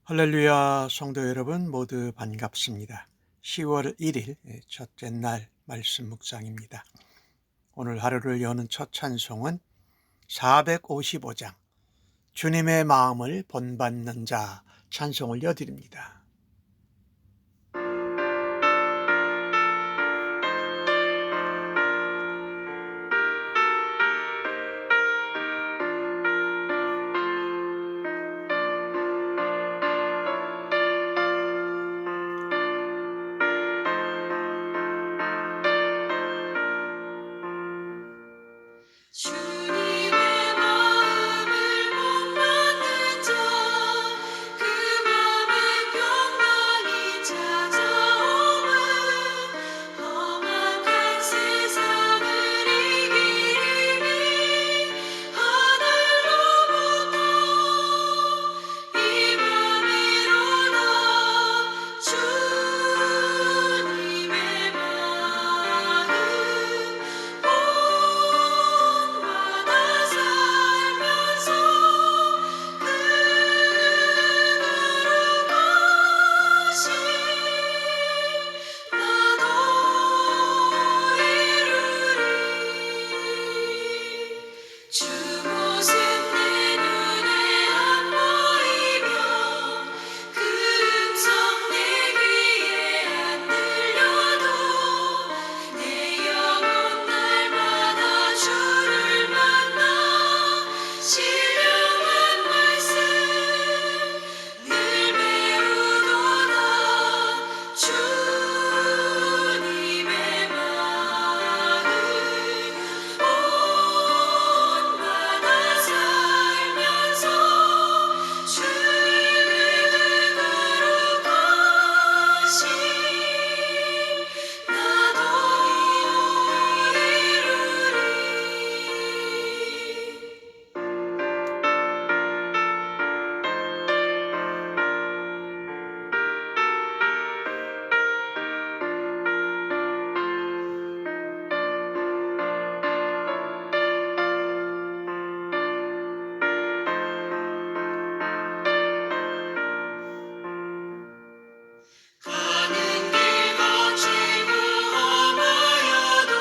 할렐루야 성도 여러분 모두 반갑습니다. 10월 1일 첫째 날 말씀 묵상입니다. 오늘 하루를 여는 첫 찬송은 455장 주님의 마음을 본받는 자 찬송을 여드립니다. 주님의 마음을 본받는 자, 그 맘에 평강이 찾아오면 험악한 세상을 이길 힘이 하늘로부터 이 맘에 일어나 주님의 마음 본받아 살면서 그 거룩하신 나도 이루리. 주 모습 내 눈에 안 보이며 그 음성 내 귀에 안 들려도 내 영혼 날마다 주를 만나 신령한 말씀 늘 배우도다. 주님의 마음 본받아 살면서 주님의 그 거룩하신 나도 이루리. 가는 길 거칠고 험하여도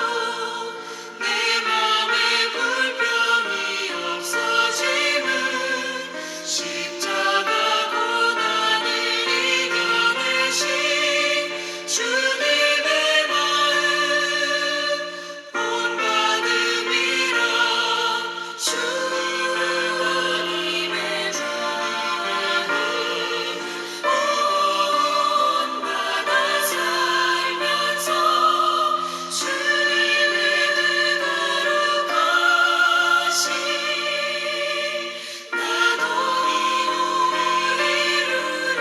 내 맘에 불평이 없어짐은 십자가 고난을 이겨내신 주님의 마음 본받음이라. 주님의 마음 본받아 살면서 주님의 그 거룩하신 나도 이루리.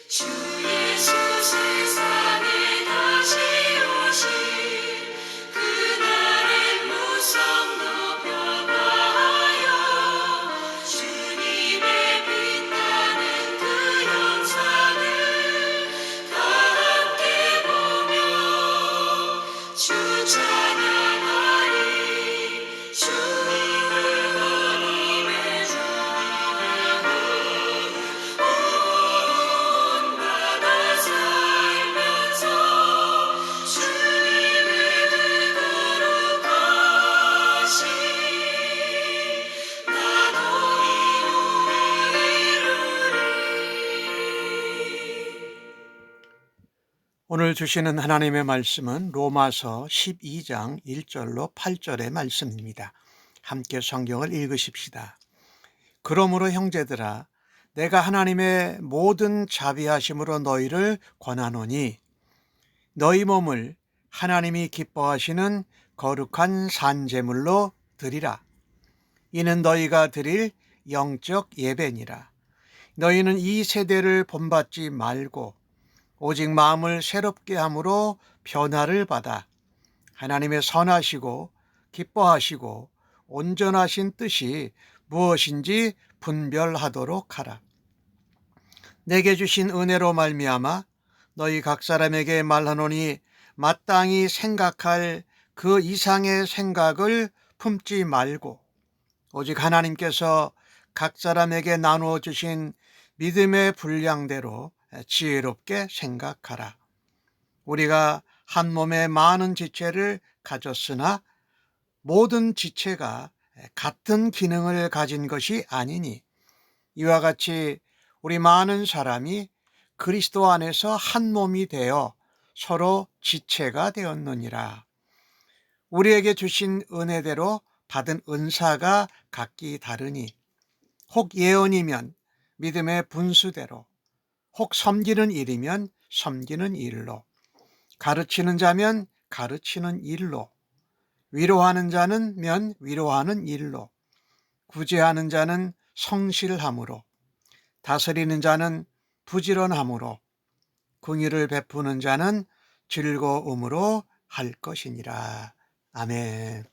주 예수 세상에 다시 오실 그날의 무성 높여가하여 주님의 빛나는 그 영상을 다 함께 보며 주 찬양하리. 주님의 마음 본받아 살면서 주님의 그 거룩하신 나도 이루리. 오늘 주시는 하나님의 말씀은 로마서 12장 1절로 8절의 말씀입니다. 함께 성경을 읽으십시다. 그러므로 형제들아 내가 하나님의 모든 자비하심으로 너희를 권하노니 너희 몸을 하나님이 기뻐하시는 거룩한 산제물로 드리라. 이는 너희가 드릴 영적 예배니라. 너희는 이 세대를 본받지 말고 오직 마음을 새롭게 함으로 변화를 받아 하나님의 선하시고 기뻐하시고 온전하신 뜻이 무엇인지 분별하도록 하라. 내게 주신 은혜로 말미암아 너희 각 사람에게 말하노니 마땅히 생각할 그 이상의 생각을 품지 말고 오직 하나님께서 각 사람에게 나누어 주신 믿음의 분량대로 지혜롭게 생각하라. 우리가 한 몸에 많은 지체를 가졌으나 모든 지체가 같은 기능을 가진 것이 아니니 이와 같이 우리 많은 사람이 그리스도 안에서 한 몸이 되어 서로 지체가 되었느니라. 우리에게 주신 은혜대로 받은 은사가 각기 다르니 혹 예언이면 믿음의 분수대로, 혹 섬기는 일이면 섬기는 일로, 가르치는 자면 가르치는 일로, 위로하는 자는 위로하는 일로, 구제하는 자는 성실함으로, 다스리는 자는 부지런함으로, 긍휼을 베푸는 자는 즐거움으로 할 것이니라. 아멘.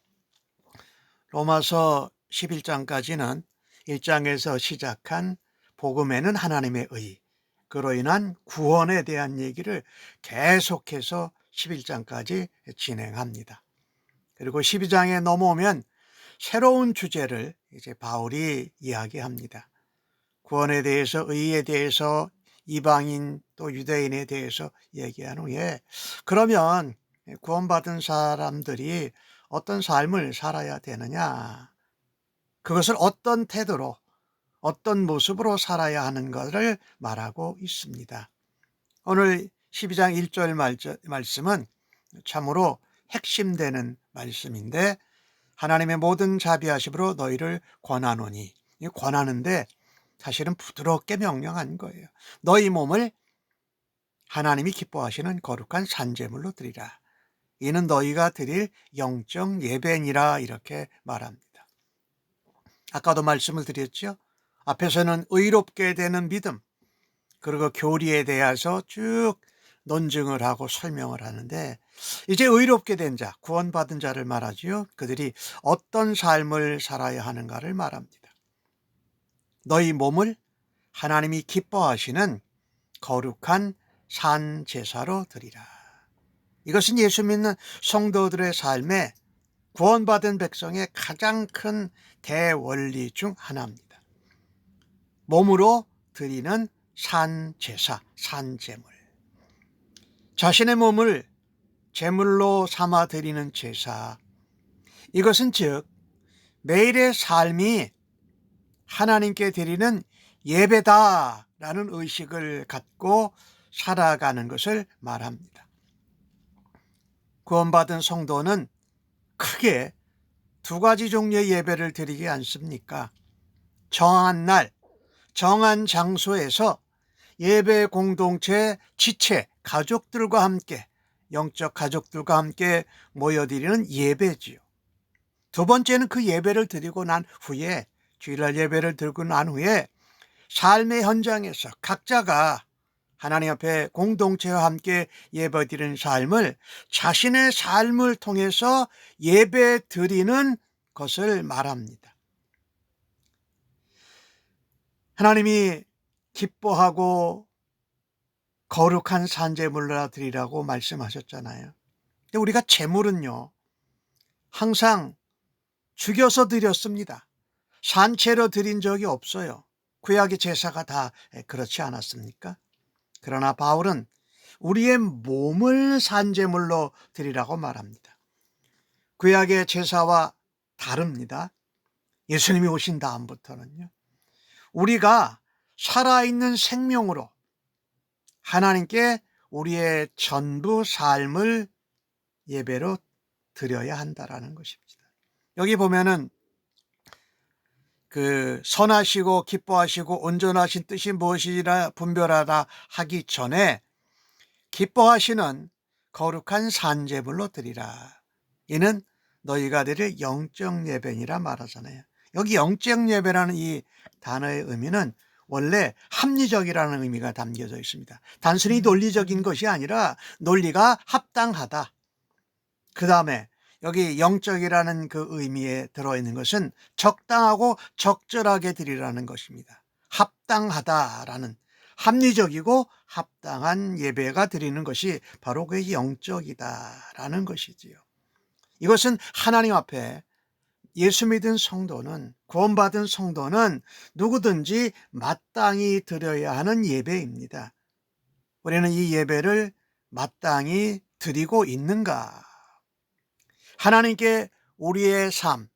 로마서 11장까지는 1장에서 시작한 복음에는 하나님의 의, 그로 인한 구원에 대한 얘기를 계속해서 11장까지 진행합니다. 그리고 12장에 넘어오면 새로운 주제를 이제 바울이 이야기합니다. 구원에 대해서, 의에 대해서, 이방인 또 유대인에 대해서 얘기한 후에 그러면 구원받은 사람들이 어떤 삶을 살아야 되느냐, 그것을 어떤 태도로, 어떤 모습으로 살아야 하는 것을 말하고 있습니다. 오늘 12장 1절 말씀은 참으로 핵심되는 말씀인데, 하나님의 모든 자비하심으로 너희를 권하노니, 권하는데 사실은 부드럽게 명령한 거예요. 너희 몸을 하나님이 기뻐하시는 거룩한 산제물로 드리라. 이는 너희가 드릴 영적 예배니라, 이렇게 말합니다. 아까도 말씀을 드렸죠. 앞에서는 의롭게 되는 믿음, 그리고 교리에 대해서 쭉 논증을 하고 설명을 하는데, 이제 의롭게 된 자, 구원받은 자를 말하지요. 그들이 어떤 삶을 살아야 하는가를 말합니다. 너희 몸을 하나님이 기뻐하시는 거룩한 산 제사로 드리라. 이것은 예수 믿는 성도들의 삶에 구원받은 백성의 가장 큰 대원리 중 하나입니다. 몸으로 드리는 산 제사, 산 제물. 자신의 몸을 제물로 삼아 드리는 제사. 이것은 즉 매일의 삶이 하나님께 드리는 예배다라는 의식을 갖고 살아가는 것을 말합니다. 구원받은 성도는 크게 두 가지 종류의 예배를 드리지 않습니까? 정한 날, 정한 장소에서 예배 공동체 지체, 가족들과 함께, 영적 가족들과 함께 모여드리는 예배지요. 두 번째는 그 예배를 드리고 난 후에, 주일날 예배를 드리고 난 후에 삶의 현장에서 각자가 하나님 앞에 공동체와 함께 예배드리는 삶을 자신의 삶을 통해서 예배 드리는 것을 말합니다. 하나님이 기뻐하고 거룩한 산제물로 드리라고 말씀하셨잖아요. 근데 우리가 제물은요, 항상 죽여서 드렸습니다. 산채로 드린 적이 없어요. 구약의 제사가 다 그렇지 않았습니까? 그러나 바울은 우리의 몸을 산제물로 드리라고 말합니다. 구약의 제사와 다릅니다. 예수님이 오신 다음부터는요, 우리가 살아있는 생명으로 하나님께 우리의 전부 삶을 예배로 드려야 한다라는 것입니다. 여기 보면은 그 선하시고 기뻐하시고 온전하신 뜻이 무엇이라 분별하라 하기 전에 기뻐하시는 거룩한 산제물로 드리라. 이는 너희가 드릴 영적 예배니라 말하잖아요. 여기 영적 예배라는 이 단어의 의미는 원래 합리적이라는 의미가 담겨져 있습니다. 단순히 논리적인 것이 아니라 논리가 합당하다. 그 다음에 여기 영적이라는 그 의미에 들어있는 것은 적당하고 적절하게 드리라는 것입니다. 합당하다라는, 합리적이고 합당한 예배가 드리는 것이 바로 그 영적이다라는 것이지요. 이것은 하나님 앞에 예수 믿은 성도는, 구원받은 성도는 누구든지 마땅히 드려야 하는 예배입니다. 우리는 이 예배를 마땅히 드리고 있는가? 하나님께 우리의 삶,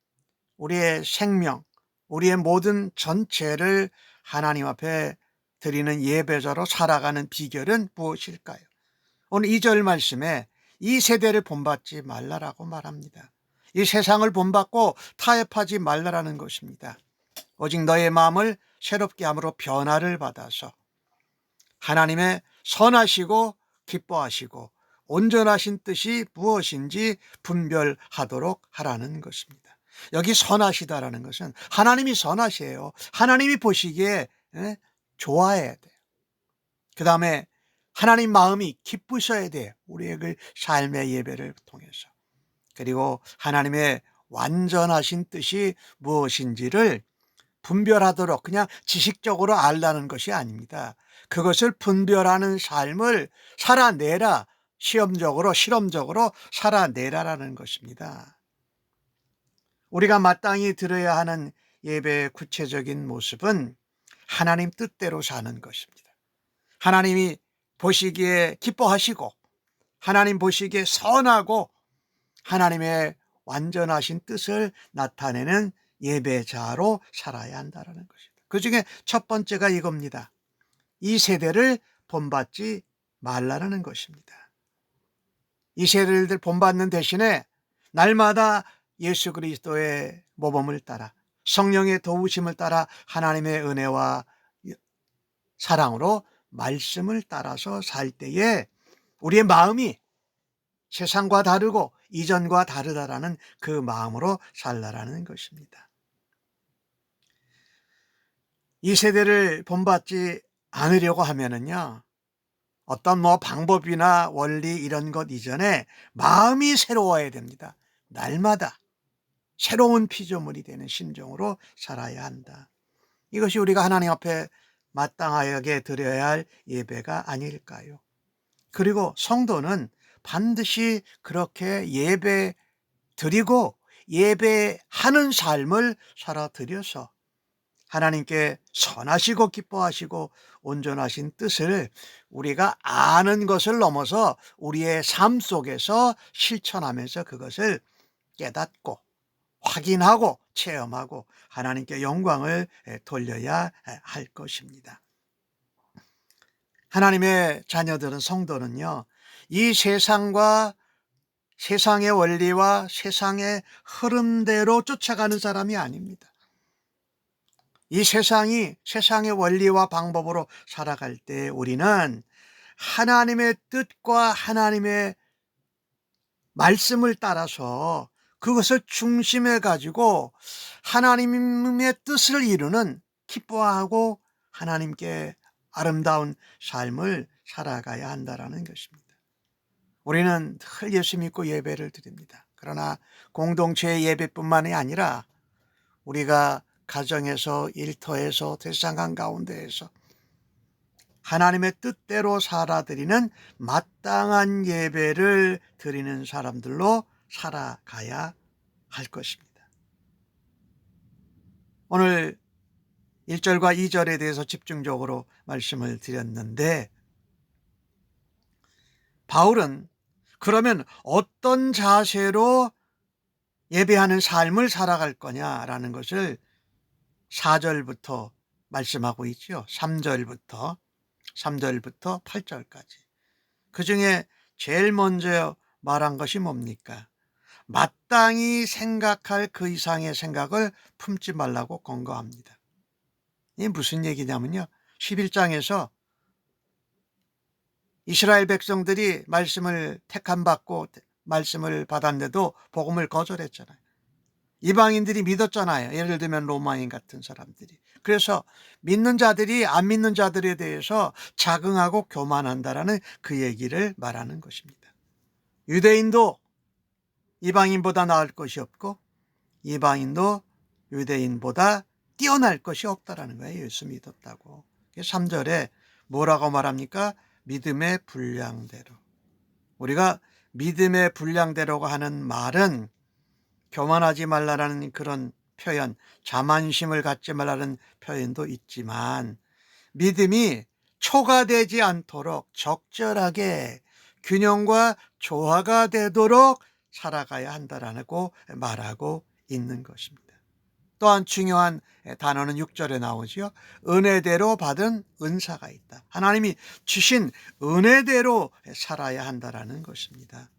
우리의 생명, 우리의 모든 전체를 하나님 앞에 드리는 예배자로 살아가는 비결은 무엇일까요? 오늘 2절 말씀에 이 세대를 본받지 말라라고 말합니다. 이 세상을 본받고 타협하지 말라라는 것입니다. 오직 너의 마음을 새롭게 함으로 변화를 받아서 하나님의 선하시고 기뻐하시고 온전하신 뜻이 무엇인지 분별하도록 하라는 것입니다. 여기 선하시다라는 것은 하나님이 선하시에요. 하나님이 보시기에 좋아해야 돼요. 그 다음에 하나님 마음이 기쁘셔야 돼요. 우리의 그 삶의 예배를 통해서. 그리고 하나님의 완전하신 뜻이 무엇인지를 분별하도록 그냥 지식적으로 알라는 것이 아닙니다. 그것을 분별하는 삶을 살아내라. 시험적으로 실험적으로 살아내라라는 것입니다. 우리가 마땅히 드려야 하는 예배의 구체적인 모습은 하나님 뜻대로 사는 것입니다. 하나님이 보시기에 기뻐하시고 하나님 보시기에 선하고 하나님의 완전하신 뜻을 나타내는 예배자로 살아야 한다는 것입니다. 그 중에 첫 번째가 이겁니다. 이 세대를 본받지 말라는 것입니다. 이 세대를 본받는 대신에 날마다 예수 그리스도의 모범을 따라 성령의 도우심을 따라 하나님의 은혜와 사랑으로 말씀을 따라서 살 때에 우리의 마음이 세상과 다르고 이전과 다르다라는 그 마음으로 살라라는 것입니다. 이 세대를 본받지 않으려고 하면은요, 어떤 방법이나 원리 이런 것 이전에 마음이 새로워야 됩니다. 날마다 새로운 피조물이 되는 심정으로 살아야 한다. 이것이 우리가 하나님 앞에 마땅하게 드려야 할 예배가 아닐까요? 그리고 성도는 반드시 그렇게 예배 드리고 예배하는 삶을 살아드려서 하나님께 선하시고 기뻐하시고 온전하신 뜻을 우리가 아는 것을 넘어서 우리의 삶 속에서 실천하면서 그것을 깨닫고 확인하고 체험하고 하나님께 영광을 돌려야 할 것입니다. 하나님의 자녀들은 성도는요, 이 세상과 세상의 원리와 세상의 흐름대로 쫓아가는 사람이 아닙니다. 이 세상이 세상의 원리와 방법으로 살아갈 때 우리는 하나님의 뜻과 하나님의 말씀을 따라서 그것을 중심에 가지고 하나님의 뜻을 이루는 기뻐하고 하나님께 아름다운 삶을 살아가야 한다는 것입니다. 우리는 늘 예수 믿고 예배를 드립니다. 그러나 공동체의 예배뿐만이 아니라 우리가 가정에서 일터에서 대상한 가운데에서 하나님의 뜻대로 살아드리는 마땅한 예배를 드리는 사람들로 살아가야 할 것입니다. 오늘 1절과 2절에 대해서 집중적으로 말씀을 드렸는데 바울은 그러면 어떤 자세로 예배하는 삶을 살아갈 거냐라는 것을 4절부터 말씀하고 있죠. 3절부터 8절까지. 그 중에 제일 먼저 말한 것이 뭡니까? 마땅히 생각할 그 이상의 생각을 품지 말라고 권고합니다. 이게 무슨 얘기냐면요. 11장에서 이스라엘 백성들이 말씀을 택함받고 말씀을 받았는데도 복음을 거절했잖아요. 이방인들이 믿었잖아요. 예를 들면 로마인 같은 사람들이. 그래서 믿는 자들이 안 믿는 자들에 대해서 자긍하고 교만한다라는 그 얘기를 말하는 것입니다. 유대인도 이방인보다 나을 것이 없고 이방인도 유대인보다 뛰어날 것이 없다라는 거예요. 예수 믿었다고. 3절에 뭐라고 말합니까? 믿음의 분량대로. 우리가 믿음의 분량대로가 하는 말은 교만하지 말라라는 그런 표현, 자만심을 갖지 말라는 표현도 있지만 믿음이 초과되지 않도록 적절하게 균형과 조화가 되도록 살아가야 한다라고 말하고 있는 것입니다. 또한 중요한 단어는 6절에 나오죠. 은혜대로 받은 은사가 있다. 하나님이 주신 은혜대로 살아야 한다라는 것입니다.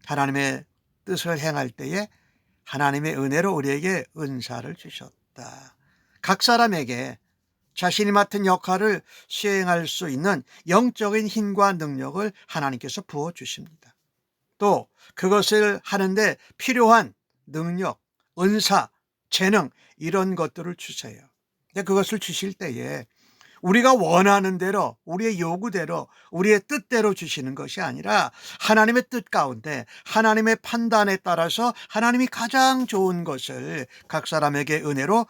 하나님의 뜻을 행할 때에 하나님의 은혜로 우리에게 은사를 주셨다. 각 사람에게 자신이 맡은 역할을 수행할 수 있는 영적인 힘과 능력을 하나님께서 부어주십니다. 또 그것을 하는데 필요한 능력, 은사, 재능 이런 것들을 주세요. 근데 그것을 주실 때에 우리가 원하는 대로, 우리의 요구대로, 우리의 뜻대로 주시는 것이 아니라 하나님의 뜻 가운데 하나님의 판단에 따라서 하나님이 가장 좋은 것을 각 사람에게 은혜로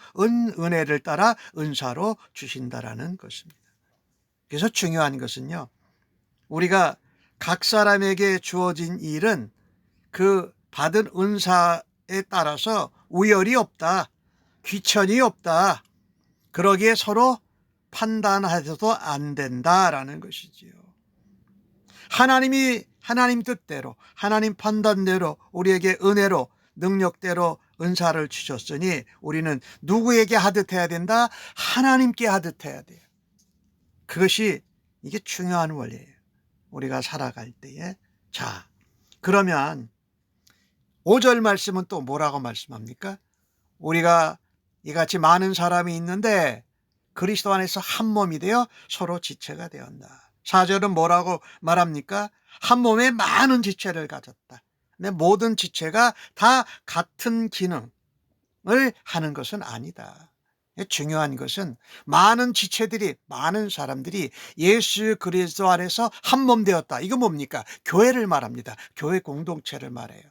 은혜를 따라 은사로 주신다라는 것입니다. 그래서 중요한 것은요, 우리가 각 사람에게 주어진 일은 그 받은 은사에 따라서 우열이 없다, 귀천이 없다, 그러기에 서로 판단해서도 안 된다라는 것이지요. 하나님이 하나님 뜻대로, 하나님 판단대로 우리에게 은혜로, 능력대로 은사를 주셨으니 우리는 누구에게 하듯 해야 된다? 하나님께 하듯 해야 돼요. 그것이 이게 중요한 원리예요. 우리가 살아갈 때에. 자, 그러면 5절 말씀은 또 뭐라고 말씀합니까? 우리가 이같이 많은 사람이 있는데 그리스도 안에서 한 몸이 되어 서로 지체가 되었다. 4절은 뭐라고 말합니까? 한 몸에 많은 지체를 가졌다. 근데 모든 지체가 다 같은 기능을 하는 것은 아니다. 중요한 것은 많은 지체들이, 많은 사람들이 예수 그리스도 안에서 한 몸 되었다. 이거 뭡니까? 교회를 말합니다. 교회 공동체를 말해요.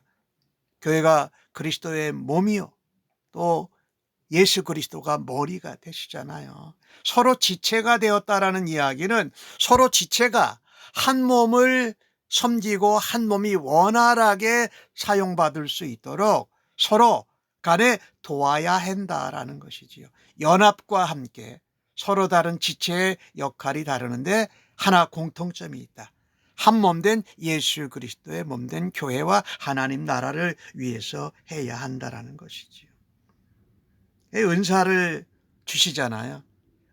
교회가 그리스도의 몸이요, 또 예수 그리스도가 머리가 되시잖아요. 서로 지체가 되었다라는 이야기는 서로 지체가 한 몸을 섬기고 한 몸이 원활하게 사용받을 수 있도록 서로 간에 도와야 한다라는 것이지요. 연합과 함께 서로 다른 지체의 역할이 다르는데 하나 공통점이 있다. 한 몸 된 예수 그리스도의 몸 된 교회와 하나님 나라를 위해서 해야 한다라는 것이지요. 은사를 주시잖아요.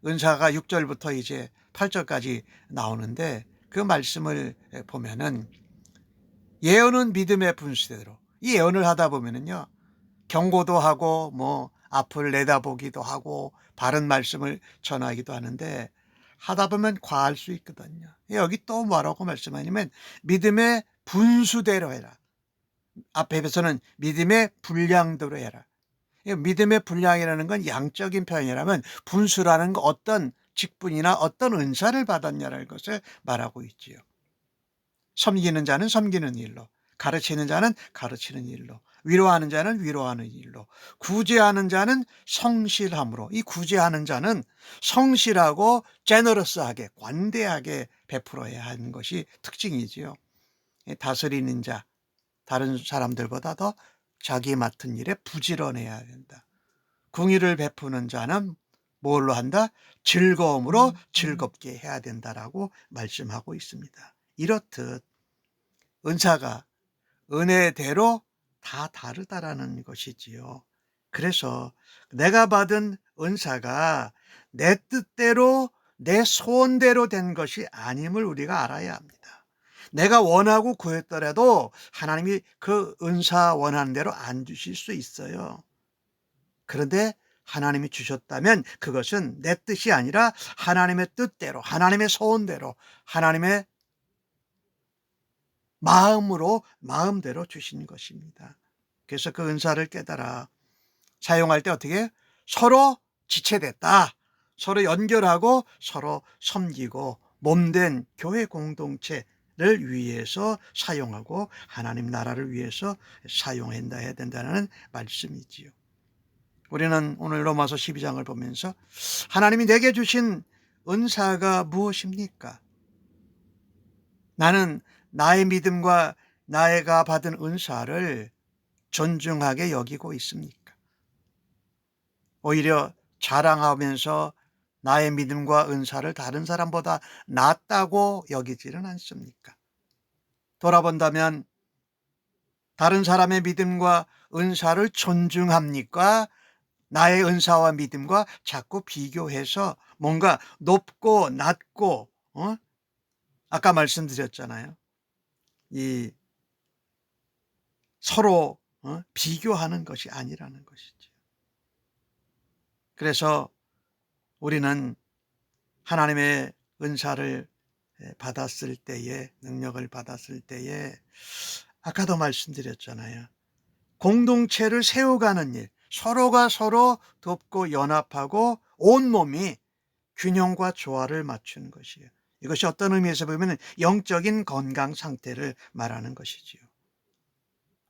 은사가 6절부터 이제 8절까지 나오는데 그 말씀을 보면은 예언은 믿음의 분수대로, 이 예언을 하다 보면은요, 경고도 하고 뭐 앞을 내다보기도 하고 바른 말씀을 전하기도 하는데 하다 보면 과할 수 있거든요. 여기 또 뭐라고 말씀하냐면 믿음의 분수대로 해라. 앞에서는 믿음의 분량대로 해라. 믿음의 분량이라는 건 양적인 표현이라면 분수라는 건 어떤 직분이나 어떤 은사를 받았냐는 것을 말하고 있지요. 섬기는 자는 섬기는 일로, 가르치는 자는 가르치는 일로, 위로하는 자는 위로하는 일로, 구제하는 자는 성실함으로. 이 구제하는 자는 성실하고 제너러스하게, 관대하게 베풀어야 하는 것이 특징이지요. 다스리는 자, 다른 사람들보다 더 자기 맡은 일에 부지런해야 된다. 궁의를 베푸는 자는 뭘로 한다? 즐거움으로 즐겁게 해야 된다라고 말씀하고 있습니다. 이렇듯 은사가 은혜대로 다 다르다라는 것이지요. 그래서 내가 받은 은사가 내 뜻대로 내 소원대로 된 것이 아님을 우리가 알아야 합니다. 내가 원하고 구했더라도 하나님이 그 은사 원하는 대로 안 주실 수 있어요. 그런데 하나님이 주셨다면 그것은 내 뜻이 아니라 하나님의 뜻대로, 하나님의 소원대로, 하나님의 마음대로 주신 것입니다. 그래서 그 은사를 깨달아 사용할 때 어떻게? 서로 지체됐다. 서로 연결하고 서로 섬기고 몸된 교회 공동체를 위해서 사용하고 하나님 나라를 위해서 사용해야 된다는 말씀이지요. 우리는 오늘 로마서 12장을 보면서 하나님이 내게 주신 은사가 무엇입니까? 나는 나의 믿음과 나가 받은 은사를 존중하게 여기고 있습니까? 오히려 자랑하면서 나의 믿음과 은사를 다른 사람보다 낫다고 여기지는 않습니까? 돌아본다면 다른 사람의 믿음과 은사를 존중합니까? 나의 은사와 믿음과 자꾸 비교해서 뭔가 높고 낮고 아까 말씀드렸잖아요. 이 서로 비교하는 것이 아니라는 것이죠. 그래서 우리는 하나님의 은사를 받았을 때에, 능력을 받았을 때에 아까도 말씀드렸잖아요. 공동체를 세워가는 일, 서로가 서로 돕고 연합하고 온몸이 균형과 조화를 맞추는 것이에요. 이것이 어떤 의미에서 보면 영적인 건강 상태를 말하는 것이지요.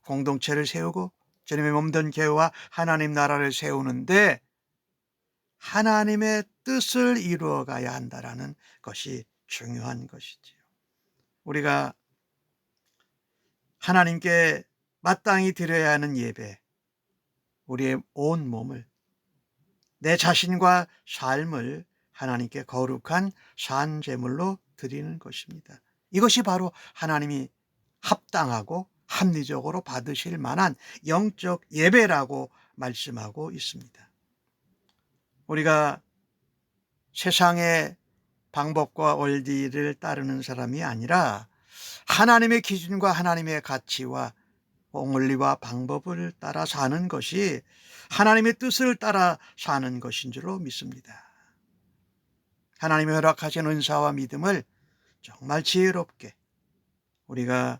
공동체를 세우고 주님의 몸된 교회와 하나님 나라를 세우는데 하나님의 뜻을 이루어가야 한다라는 것이 중요한 것이지요. 우리가 하나님께 마땅히 드려야 하는 예배, 우리의 온 몸을, 내 자신과 삶을 하나님께 거룩한 산제물로 드리는 것입니다. 이것이 바로 하나님이 합당하고 합리적으로 받으실 만한 영적 예배라고 말씀하고 있습니다. 우리가 세상의 방법과 원리를 따르는 사람이 아니라 하나님의 기준과 하나님의 가치와 원리와 방법을 따라 사는 것이 하나님의 뜻을 따라 사는 것인 줄로 믿습니다. 하나님이 허락하신 은사와 믿음을 정말 지혜롭게 우리가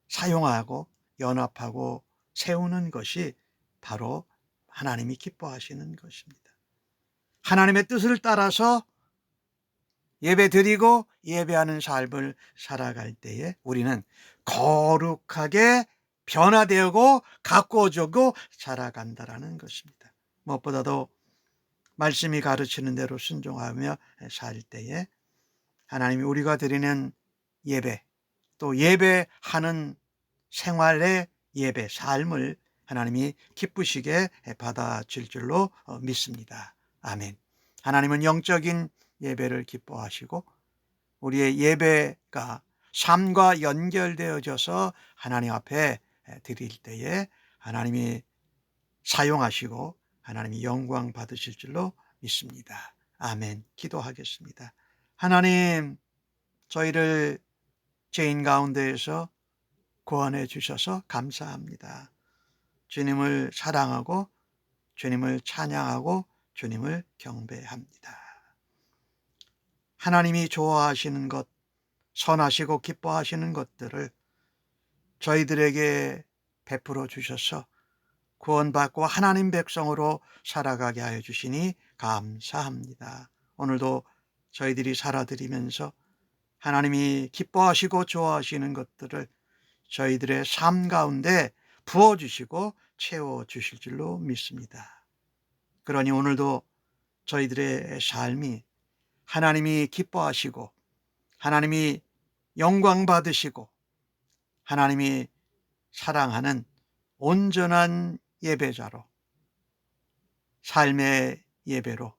사용하고 연합하고 세우는 것이 바로 하나님이 기뻐하시는 것입니다. 하나님의 뜻을 따라서 예배드리고 예배하는 삶을 살아갈 때에 우리는 거룩하게 변화되고 가꾸어지고 살아간다라는 것입니다. 무엇보다도 말씀이 가르치는 대로 순종하며 살 때에 하나님이 우리가 드리는 예배, 또 예배하는 생활의 예배, 삶을 하나님이 기쁘시게 받아줄 줄로 믿습니다. 아멘. 하나님은 영적인 예배를 기뻐하시고 우리의 예배가 삶과 연결되어져서 하나님 앞에 드릴 때에 하나님이 사용하시고 하나님이 영광 받으실 줄로 믿습니다. 아멘. 기도하겠습니다. 하나님, 저희를 죄인 가운데에서 구원해 주셔서 감사합니다. 주님을 사랑하고 주님을 찬양하고 주님을 경배합니다. 하나님이 좋아하시는 것, 선하시고 기뻐하시는 것들을 저희들에게 베풀어 주셔서 구원받고 하나님 백성으로 살아가게 하여 주시니 감사합니다. 오늘도 저희들이 살아드리면서 하나님이 기뻐하시고 좋아하시는 것들을 저희들의 삶 가운데 부어주시고 채워주실 줄로 믿습니다. 그러니 오늘도 저희들의 삶이 하나님이 기뻐하시고 하나님이 영광 받으시고 하나님이 사랑하는 온전한 예배자로, 삶의 예배로,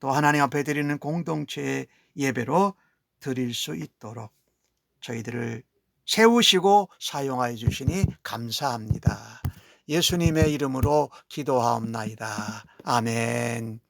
또 하나님 앞에 드리는 공동체의 예배로 드릴 수 있도록 저희들을 세우시고 사용하여 주시니 감사합니다. 예수님의 이름으로 기도하옵나이다. 아멘.